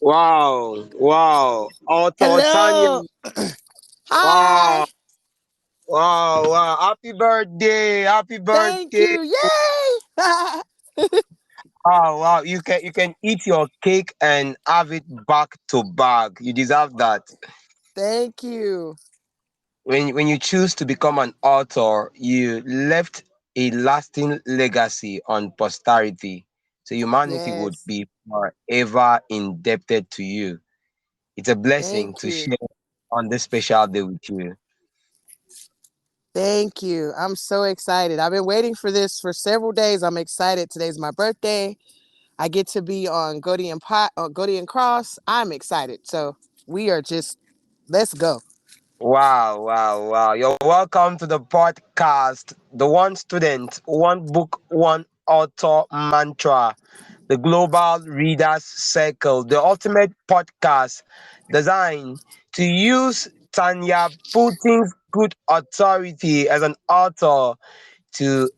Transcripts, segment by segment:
Wow, wow. Author Tanya. Hello. Hi. Wow, wow, wow. Happy birthday. Happy Thank birthday. you. Yay. Wow, wow. You can eat your cake and have it back to back. You deserve that. Thank you. When you choose to become an author, you left a lasting legacy on posterity. So humanity would Yes. be forever indebted to you. It's a blessing Thank to you. share on this special day with you. Thank you. I'm so excited. I've been waiting for this for several days. I'm excited. Today's my birthday. I get to be on Godian Cross. I'm excited. So we are just let's go. Wow, wow, wow. You're welcome to the podcast, the one student, one book, one author mantra, the Global Readers Circle, the ultimate podcast designed to use Tanya Bunting's good authority as an author to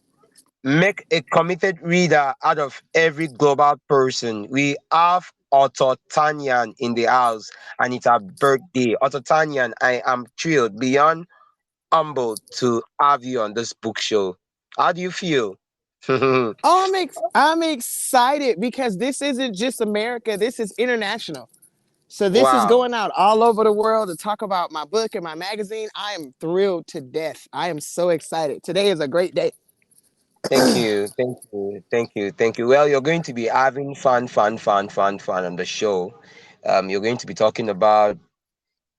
make a committed reader out of every global person. We have Otto Tanyan in the house, and it's her birthday. Otto Tanyan, I am thrilled, beyond humbled to have you on this book show. How do you feel? Oh, I'm excited because this isn't just America. This is international. So this is Wow. going out all over the world to talk about my book and my magazine. I am thrilled to death. I am so excited. Today is a great day. Thank you. Thank you. Thank you. Thank you. Well, you're going to be having fun on the show. You're going to be talking about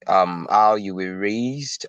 how you were raised.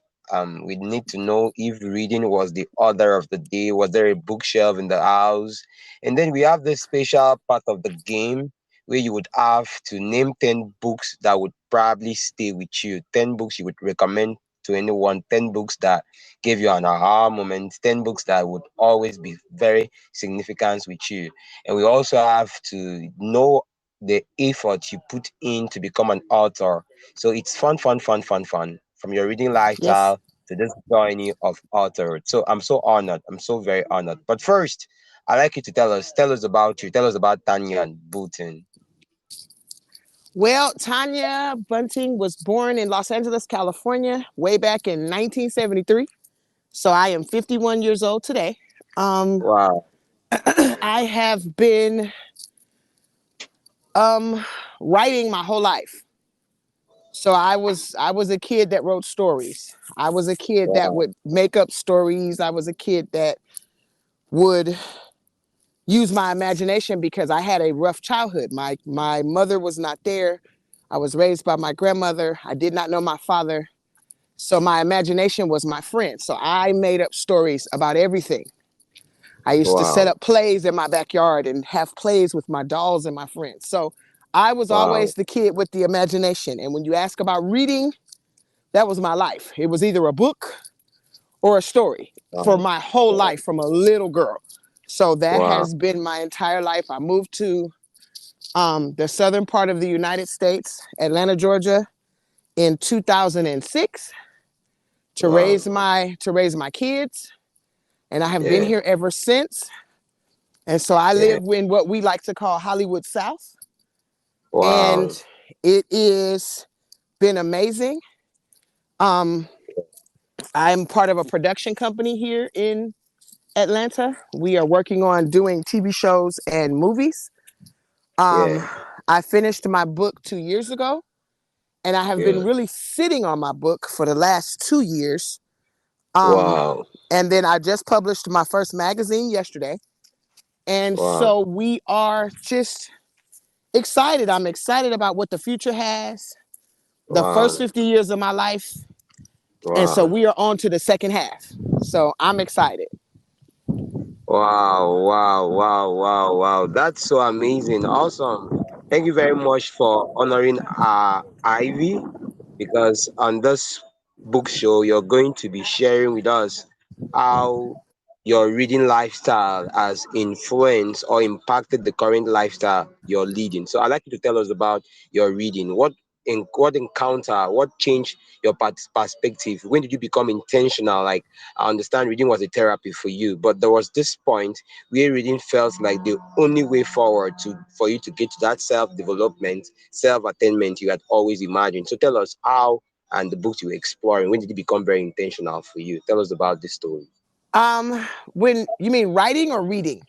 We need to know if reading was the order of the day. Was there a bookshelf in the house? And then we have this special part of the game where you would have to name 10 books that would probably stay with you. 10 books you would recommend to anyone. 10 books that gave you an aha moment. 10 books that would always be very significant with you. And we also have to know the effort you put in to become an author. So it's fun from your reading Yes. lifestyle to this journey of authorhood. So I'm so honored. I'm so very honored. But first, I'd like you to tell us about you, tell us about Tanya and Bhutan. Well, Tanya Bunting was born in Los Angeles, California, way back in 1973. So I am 51 years old today. Um, Wow, I have been um, writing my whole life. So I was a kid that wrote stories. I was a kid that wow, would make up stories. I was a kid that would use my imagination because I had a rough childhood. My mother was not there. I was raised by my grandmother. I did not know my father. So my imagination was my friend. So I made up stories about everything. I used to set wow, up plays in my backyard and have plays with my dolls and my friends. So I was wow, always the kid with the imagination. And when you ask about reading, that was my life. It was either a book or a story for wow, my whole wow, life from a little girl. So that wow. has been my entire life. I moved to the southern part of the United States, Atlanta, Georgia, in 2006 Wow. to raise my kids, and I have been Yeah, here ever since. And so I yeah. live in what we like to call Hollywood South, and Wow. it is been amazing. Um, I'm part of a production company here in Atlanta. We are working on doing TV shows and movies. Um, Yeah, I finished my book 2 years ago, and I have been yeah. really sitting on my book for the last 2 years. Um, Wow. and then I just published my first magazine yesterday. And Wow. so we are just excited. I'm excited about what the future has, the first Wow. 50 years of my life. And so Wow. we are on to the second half. So I'm excited. Wow, wow, wow, wow, wow. That's so amazing. Awesome. Thank you very much for honoring Ivy, because on this book show, you're going to be sharing with us how your reading lifestyle has influenced or impacted the current lifestyle you're leading. So I'd like you to tell us about your reading. What what encounter, what changed your perspective? When did you become intentional? Like, I understand reading was a therapy for you, but there was this point where reading felt like the only way forward to for you to get to that self development, self attainment you had always imagined. So tell us how, and the books you were exploring. When did it become very intentional for you? Tell us about this story. When you mean writing or reading?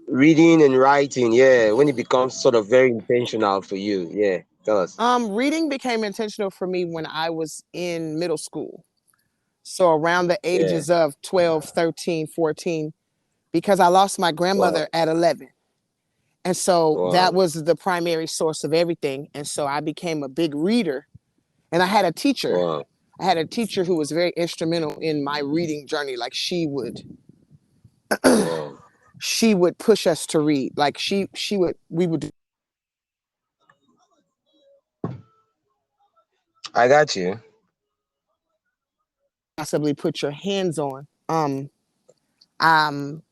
Reading and writing, yeah. When it becomes sort of very intentional for you, yeah. Tell us. Reading became intentional for me when I was in middle school. So around the Yeah. ages of 12, 13, 14, because I lost my Wow. grandmother at 11. And so that Wow. was the primary source of everything. And so I became a big reader. And I had a teacher. Wow. I had a teacher who was very instrumental in my reading journey. Like Wow. she would push us to read. Like she would we would I got you. possibly put your hands on. Um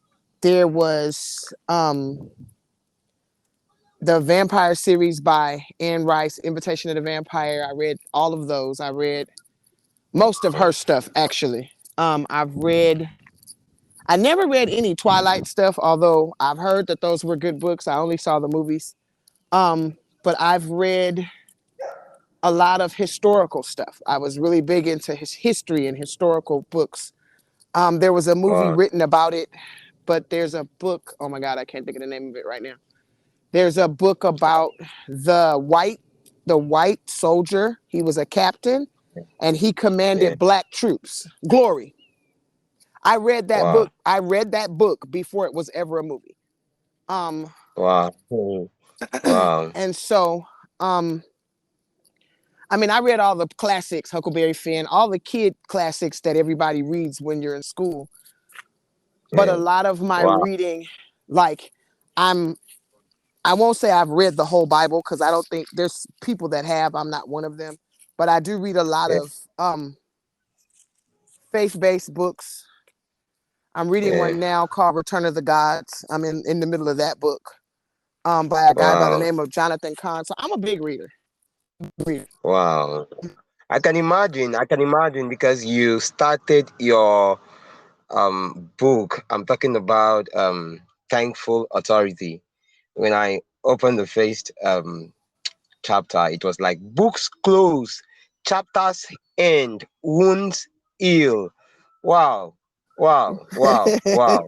there was the vampire series by Anne Rice, Invitation of the Vampire. I read all of those. I read most of her stuff actually. I never read any Twilight stuff, although I've heard that those were good books. I only saw the movies. But I've read a lot of historical stuff. I was really big into his history and historical books. There was a movie Wow. written about it, but there's a book. Oh my God, I can't think of the name of it right now. There's a book about the white, the white soldier. He was a captain, and he Yeah. commanded black troops. Glory. I read that book. Wow. I read that book before it was ever a movie. Um, Wow. Wow. and so um, I mean, I read all the classics, Huckleberry Finn, all the kid classics that everybody reads when you're in school. But a Yeah. lot of my Wow. reading, like I'm, I won't say I've read the whole Bible because I don't think there's people that have. I'm not one of them. But I do read a lot Yeah. of faith-based books. I'm reading Yeah. one now called Return of the Gods. I'm in the middle of that book by a guy by the Wow. name of Jonathan Kahn. So I'm a big reader. Reader. Wow. I can imagine. I can imagine because you started your book. I'm talking about Thankful Authority. When I opened the first chapter, it was like books close, chapters end, wounds heal. Wow. Wow. Wow. Wow.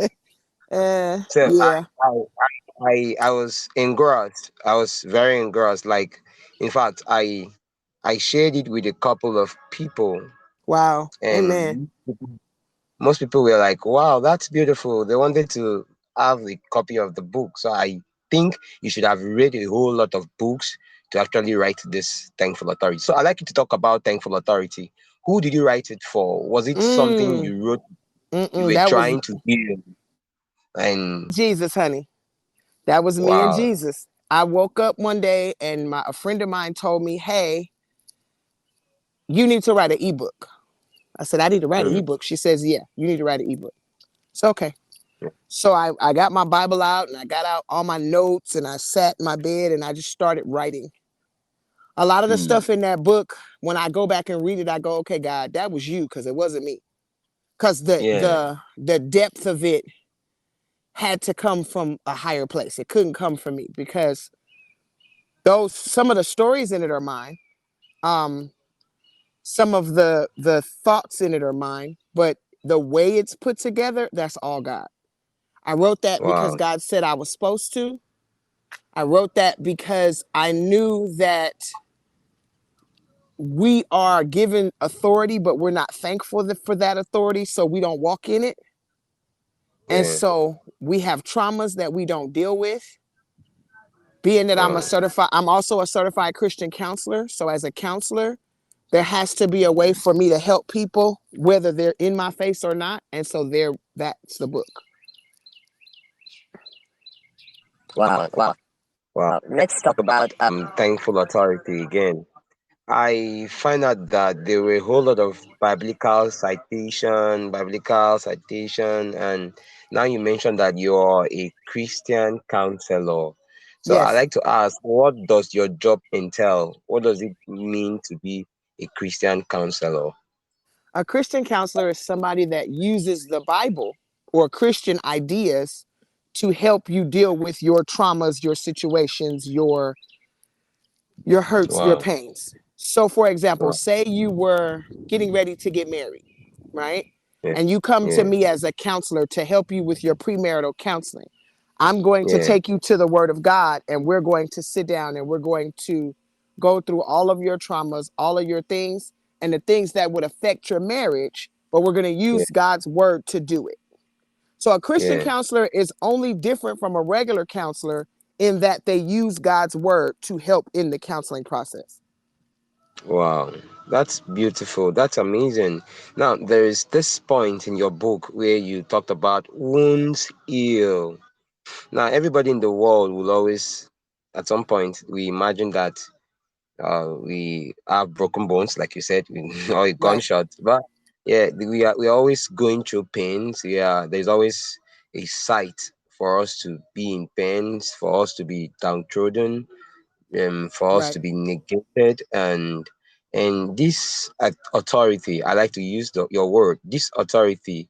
So Yeah. I was engrossed. I was very engrossed. Like, in fact, I shared it with a couple of people, Wow. Amen. and most people were like, "Wow, that's beautiful." They wanted to have a copy of the book. So I think you should have read a whole lot of books to actually write this Thankful Authority. So I'd like you to talk about Thankful Authority. Who did you write it for? Was it something Mm, you wrote you mm-mm. were That was trying to heal? And Jesus, honey. That was me and wow. Jesus. I woke up one day and a friend of mine told me, "Hey, you need to write an ebook." I said, "I need to write an Mm, ebook." She says, "Yeah, you need to write an ebook." So okay. So I got my Bible out and I got out all my notes and I sat in my bed and I just started writing. A lot of the mm, stuff in that book, when I go back and read it, I go, "Okay, God, that was you because it wasn't me." Because yeah. the depth of it had to come from a higher place. It couldn't come from me because those some of the stories in it are mine. Um, some of the thoughts in it are mine, but the way it's put together, that's all God. I wrote that because Wow. God said I was supposed to. I wrote that because I knew that we are given authority, but we're not thankful for that authority, so we don't walk in it. And Yeah. so we have traumas that we don't deal with. Being that Wow. I'm also a certified Christian counselor. So as a counselor, there has to be a way for me to help people, whether they're in my face or not. And so that's the book. Wow. Wow. Wow. Let's talk about Thankful Authority again. I find out that there were a whole lot of biblical citation, and now you mentioned that you're a Christian counselor. So I Yes. like to ask, what does your job entail? What does it mean to be a Christian counselor? A Christian counselor is somebody that uses the Bible or Christian ideas to help you deal with your traumas, your situations, your hurts, your Wow. pains. So, for example, Wow. say you were getting ready to get married, right? Yeah. And you come to Yeah. me as a counselor to help you with your premarital counseling. I'm going to Yeah. take you to the Word of God, and we're going to sit down and we're going to go through all of your traumas, all of your things, and the things that would affect your marriage, but we're going to Yeah. use God's Word to do it. So a Christian Yeah. counselor is only different from a regular counselor in that they use God's Word to help in the counseling process. Wow. That's beautiful. That's amazing. Now, there is this point in your book where you talked about wounds heal. Now, everybody in the world will always, at some point, we imagine that we have broken bones, like you said, or a Right, gunshot. But yeah, we are always going through pains. Yeah, there's always a sight for us to be in pains, for us to be downtrodden, for us right. to be negated, and this authority. I like to use your word. This authority,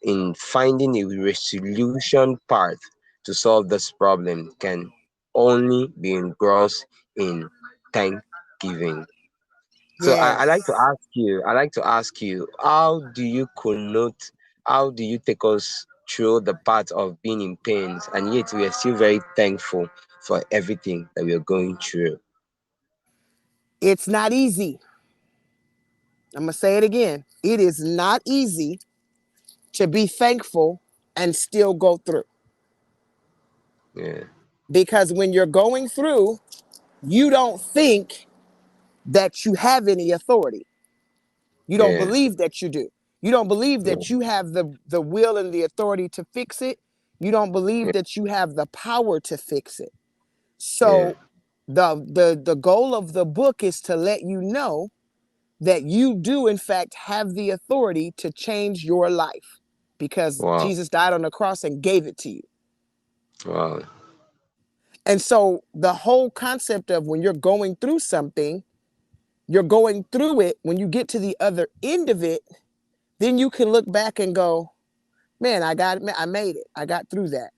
in finding a resolution path to solve this problem can only be engrossed in thanksgiving. So Yes. I like to ask you, how do you connote, how do you take us through the path of being in pains, and yet we are still very thankful for everything that we are going through? It's not easy. I'm going to say it again. It is not easy to be thankful and still go through. Yeah, Because when you're going through, you don't think that you have any authority. You don't yeah, believe that you do. You don't believe yeah, that you have the will and the authority to fix it. You don't believe yeah, that you have the power to fix it. yeah. So the goal of the book is to let you know that you do in fact have the authority to change your life because Wow, Jesus died on the cross and gave it to you. wow, And so the whole concept of when you're going through something, you're going through it, when you get to the other end of it, then you can look back and go, man, I made it. I got through that.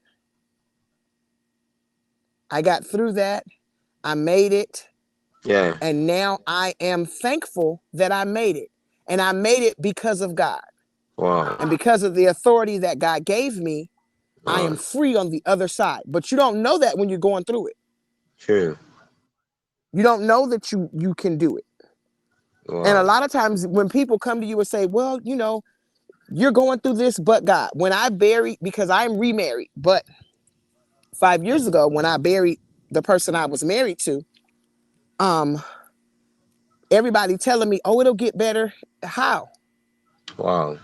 I got through that. I made it. yeah, And now I am thankful that I made it. And I made it because of God. wow, And because of the authority that God gave me, I wow. am free on the other side. But you don't know that when you're going through it. True. You don't know that you can do it. And a Wow, lot of times when people come to you and say, well, you're going through this, but God, when I buried, because I'm remarried, but 5 years ago, when I buried the person I was married to, um, everybody telling me, oh, it'll get better. How? wow.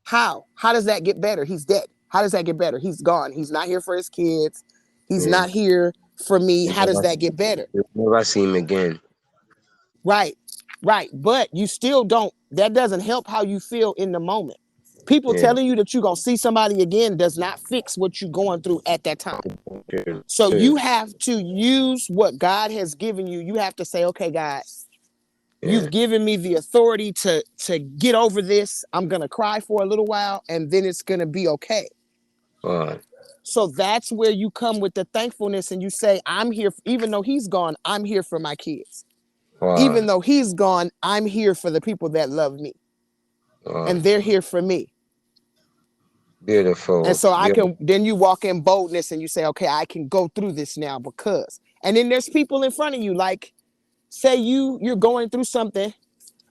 How? How does that get better? He's dead. How does that get better? He's gone. He's not here for his kids. He's Yeah, not here for me. you How does never, that get better? you never see him again. Right, right. But you still don't, that doesn't help how you feel in the moment. People Yeah, telling you that you're going to see somebody again does not fix what you're going through at that time. true, So true. you have to use what God has given you. You have to say, okay, God, Yeah, you've given me the authority to get over this. I'm going to cry for a little while and then it's going to be okay. wow, So that's where you come with the thankfulness and you say, I'm here, even though he's gone, I'm here for my kids. wow, Even though he's gone, I'm here for the people that love me wow. and they're here for me. And Beautiful, so I beautiful. can, then you walk in boldness and you say, okay, I can go through this now because, and then there's people in front of you, like say you're going through something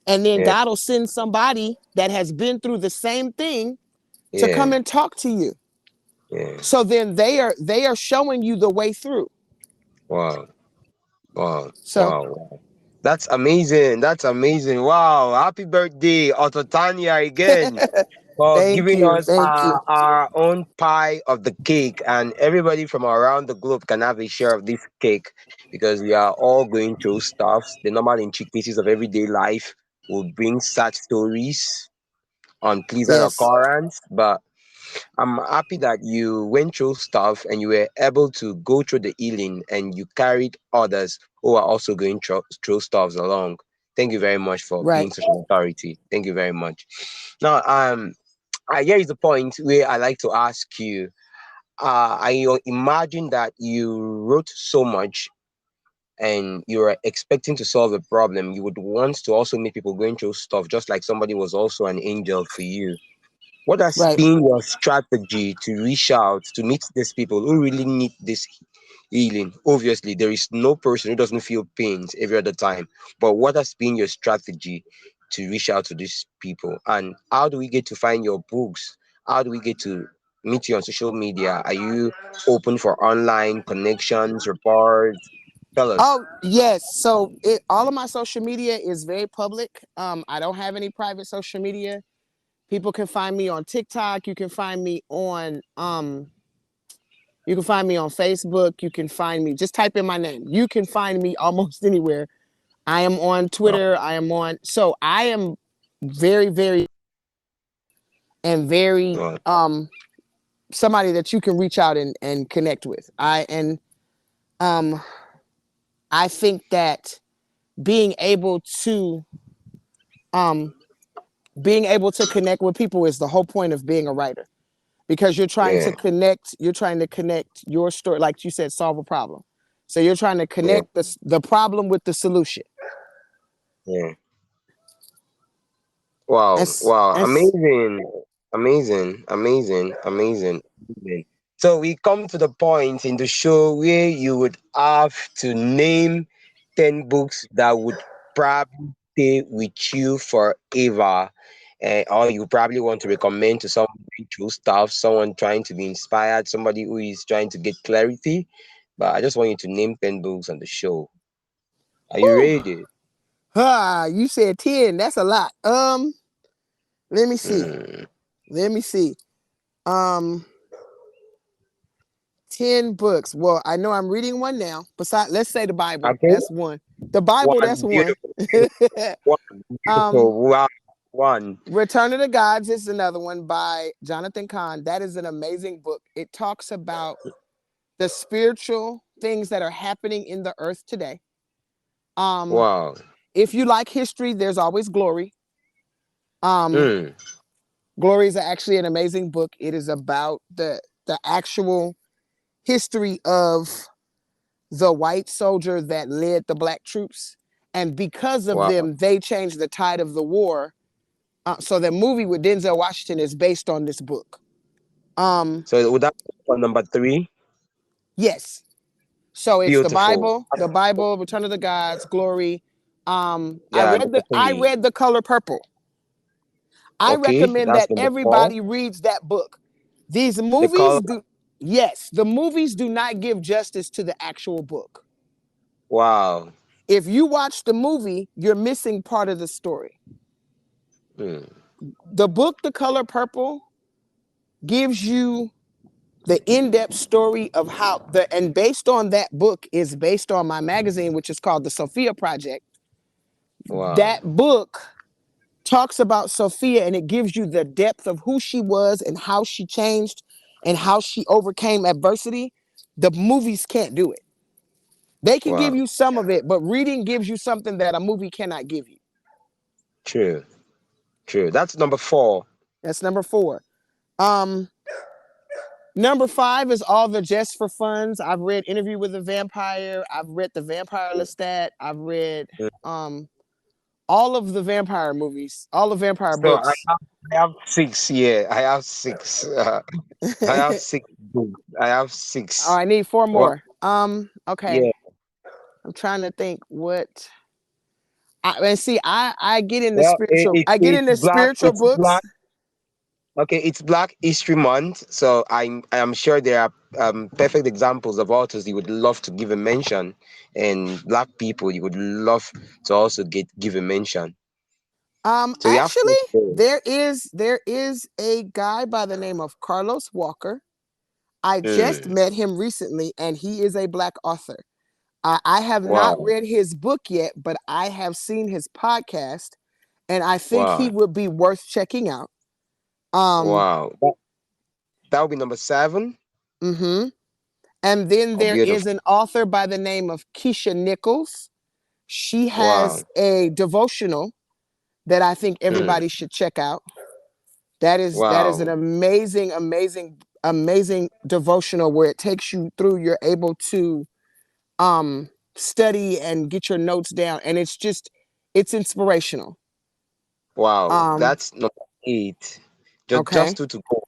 and then Yeah, God will send somebody that has been through the same thing to come yeah, and talk to you. yeah. So then they are showing you the way through. Wow, wow, So wow, wow. That's amazing. That's amazing. Wow. Happy birthday, Tanya, again, for thank giving you, us thank you. our own pie of the cake. And everybody from around the globe can have a share of this cake because we are all going through stuffs. The normal intricacies of everyday life will bring such stories, unpleasant Yes, occurrence. But I'm happy that you went through stuff and you were able to go through the healing and you carried others who are also going through stuffs along. Thank you very much for Right. being such an authority. Thank you very much. Now, here is the point where I like to ask you. I imagine that you wrote so much and you're expecting to solve a problem. You would want to also meet people going through stuff, just like somebody was also an angel for you. What has Right. been your strategy to reach out to meet these people who really need this healing? Obviously, there is no person who doesn't feel pains every other time. But what has been your strategy to reach out to these people? And how do we get to find your books? How do we get to meet you on social media? Are you open for online connections, reports? Tell us. Oh yes. So all of my social media is very public. I don't have any private social media. People can find me on TikTok. You can find me on Facebook. You can find me, just type in my name. You can find me almost anywhere. I am on Oh, Twitter. So I am very, very, and very, oh, somebody that you can reach out and connect with. Um, I think that being able to, um, being able to connect with people is the whole point of being a writer, because yeah, you're trying to connect your story, like you said, solve a problem. So you're trying to yeah, connect the problem with the solution. yeah. Wow, As wow, as amazing. So we come to the point in the show where you would have to name 10 books that would probably stay with you forever. Or you probably want to recommend to someone going through stuff, someone trying to be inspired, somebody who is trying to get clarity. But I just want you to name 10 books on the show. Are you whew, ready? you said 10. That's a lot. Let me see. Hmm. Let me see. Um 10 books. Well, I know I'm reading one now. Besides, let's say the Bible. Okay. That's one. The Bible, that's One one. beautiful, one um beautiful. Wow. One. Return of the Gods is another one by Jonathan Kahn. That is an amazing book. It talks about the spiritual things that are happening in the earth today. Um, Wow. if you like history, there's always Glory. Um, Mm. Glory is actually an amazing book. It is about the actual history of the white soldier that led the black troops, and because of Wow. them, they changed the tide of the war. So the movie with Denzel Washington is based on this book. Um, So would that be for number three? yes. So it's Beautiful. The Bible, Return of the Gods, Glory. Yeah, number I three. read The Color Purple. I Okay, recommend that's that number four. everybody reads that book. These The color. movies do, yes, the movies do not give justice to the actual book. Wow. If you watch the movie, you're missing part of the story. Mm. The book, The Color Purple, gives you the in-depth story of how and based on that book is based on my magazine, which is called the Sophia Project. Wow. That book talks about Sophia, and it gives you the depth of who she was and how she changed and how she overcame adversity. The movies can't do it. They can give Wow. you some of it, but reading gives you something that a movie cannot give you. True. True. That's number four. That's number 4. Um, Number 5 is all the Just for Funds. I've read Interview with a Vampire. I've read The Vampire Lestat. I've read Mm. um all of the vampire movies, all the vampire So books. I have six here. I have six. I have six books. I have Oh, six. I need 4 Wow. more. Okay. Yeah. I'm trying to think what and see, I get into Well, I get into spiritual it's books. black. Okay, it's Black History Month, so I am sure there are perfect examples of authors you would love to give a mention, and black people you would love to also get give a mention. So you have Actually, four there. there is a guy by the name of Carlos Walker. I just Mm, met him recently, and he is a black author. I have not wow, read his book yet, but I have seen his podcast, and I think he wow, would be worth checking out. Um, wow. That will be number 7. Mm-hmm. And then Oh, there is beautiful. an author by the name of Keisha Nichols. She Wow. has a devotional that I think Mm. everybody should check out. That is an Wow. amazing, amazing, amazing devotional where it takes you through. You're able to study and get your notes down, and it's inspirational. Wow. Um, That's number 8. Just okay. two to go.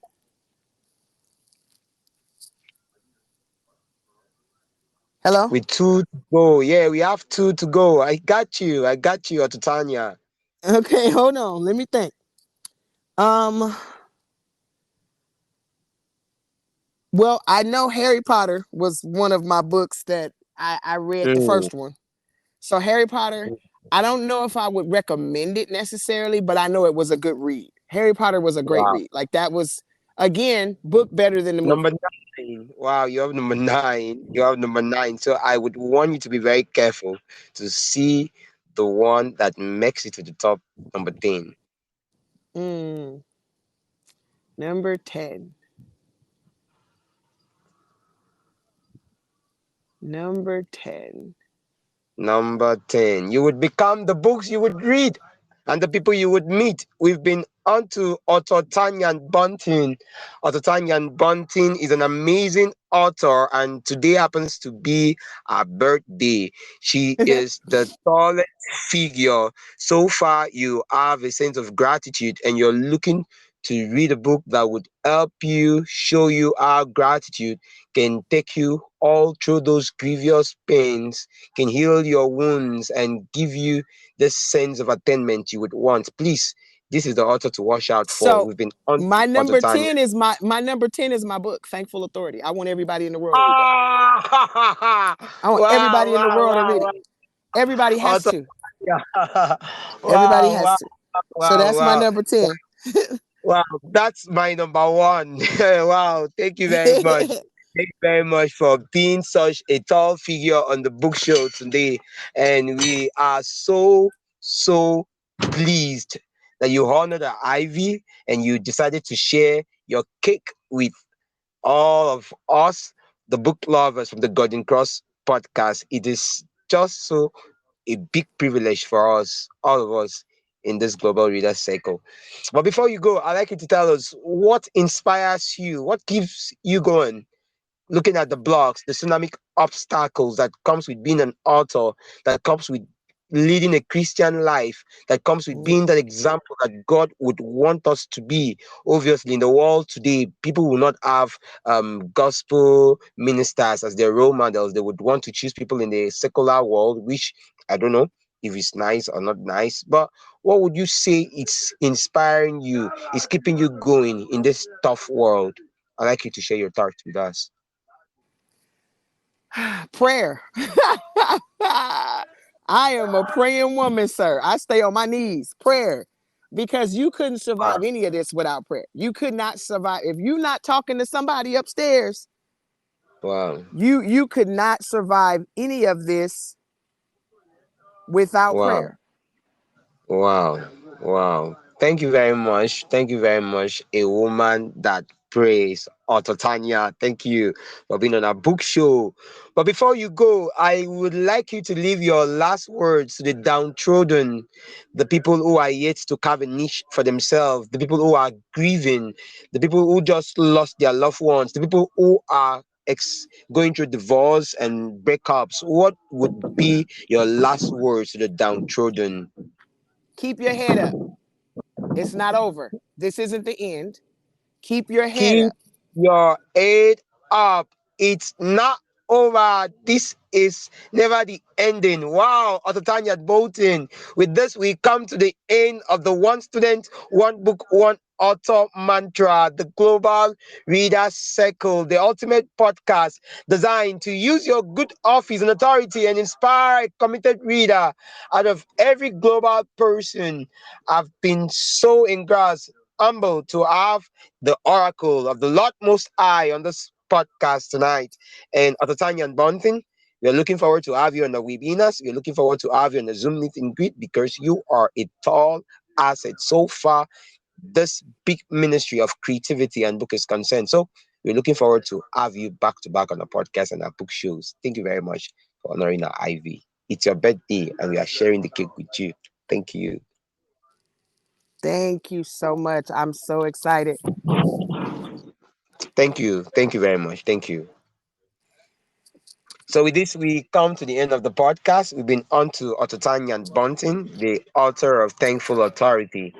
Hello. With two to go. Yeah, we have two to go. I got you. I got you, Tanya. Okay, hold on. Let me think. Um, well, I know Harry Potter was one of my books that I read the Mm. first one. So Harry Potter, I don't know if I would recommend it necessarily, but I know it was a good read. Harry Potter was a great Wow. read. Like that was again book better than the Number movie. 9. Wow, you have number 9. You have number 9. So I would want you to be very careful to see the one that makes it to the top, number 10. Mm, number 10. Number 10. Number 10. You would become the books you would read and the people you would meet. We've been on to author Tanya Bunting. Author Tanya Bunting is an amazing author, and today happens to be her birthday. She is the tallest figure. So far, you have a sense of gratitude, and you're looking to read a book that would help you, show you how gratitude can take you all through those grievous pains, can heal your wounds, and give you this sense of attainment you would want. Please, this is the author to watch out for. So We've been on my author number Tanya. 10 is my number 10 is my book, Thankful Authority. I want everybody in the world to read that book. Ah, I want wow, everybody in the wow, world to wow, read it. wow. Everybody has Author to. Tanya. Everybody Wow, has wow, to. So wow, that's my wow. number 10. Wow, that's my number 1. Wow, thank you very much. Thank you very much for being such a tall figure on the book show today. And we are so, so pleased that you honored the Ivy and you decided to share your cake with all of us, the book lovers from the Golden Cross podcast. It is just so a big privilege for us, all of us, in this global reader cycle. But before you go, I'd like you to tell us what inspires you, what keeps you going, looking at the blocks, the tsunami obstacles that comes with being an author, that comes with leading a Christian life, that comes with being that example that God would want us to be. Obviously, in the world today, people will not have gospel ministers as their role models. They would want to choose people in the secular world, which I don't know if it's nice or not nice. But what would you say it's inspiring you, is keeping you going in this tough world? I'd like you to share your thoughts with us. Prayer. I am a praying woman, sir. I stay on my knees. Prayer. Because you couldn't Wow. survive any of this without prayer. You could not survive if you're not talking to somebody upstairs. Wow. You could not survive any of this without Wow. prayer. Wow. Wow. Thank you very much. Thank you very much. A woman that prays. Auto Tanya, thank you for being on our book show. But before you go, I would like you to leave your last words to the downtrodden, the people who are yet to carve a niche for themselves, the people who are grieving, the people who just lost their loved ones, the people who are going through divorce and breakups. What would be your last words to the downtrodden? Keep your head up. It's not over. This isn't the end. Keep your head Keep up. your head up. It's not over. This is never the ending. Wow, Ototanya Bolton. With this, we come to the end of the One Student, One Book, One Author mantra, the Global Reader Circle, the ultimate podcast designed to use your good office and authority and inspire a committed reader out of every global person. I've been so engrossed, humbled to have the oracle of the Lord Most High on this podcast tonight. And Ototanya and Bunting, we're looking forward to have you on the webinars. We're looking forward to have you on the Zoom meet and greet because you are a tall asset. So far, this big ministry of creativity and book is concerned. So we're looking forward to have you back to back on our podcast and our book shows. Thank you very much for honoring our Ivy. It's your birthday and we are sharing the cake with you. Thank you. Thank you so much. I'm so excited. Thank you. Thank you very much. Thank you. So with this, we come to the end of the podcast. We've been on to Tanya and Bunting, the author of Thankful Authority.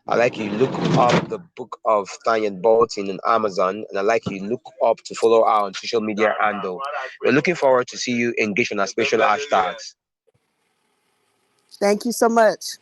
I like you look up the book of Tanya and Bunting on Amazon, and I like you look up to follow our on social media handle. We're looking forward to see you engage on our special hashtags. Thank you so much.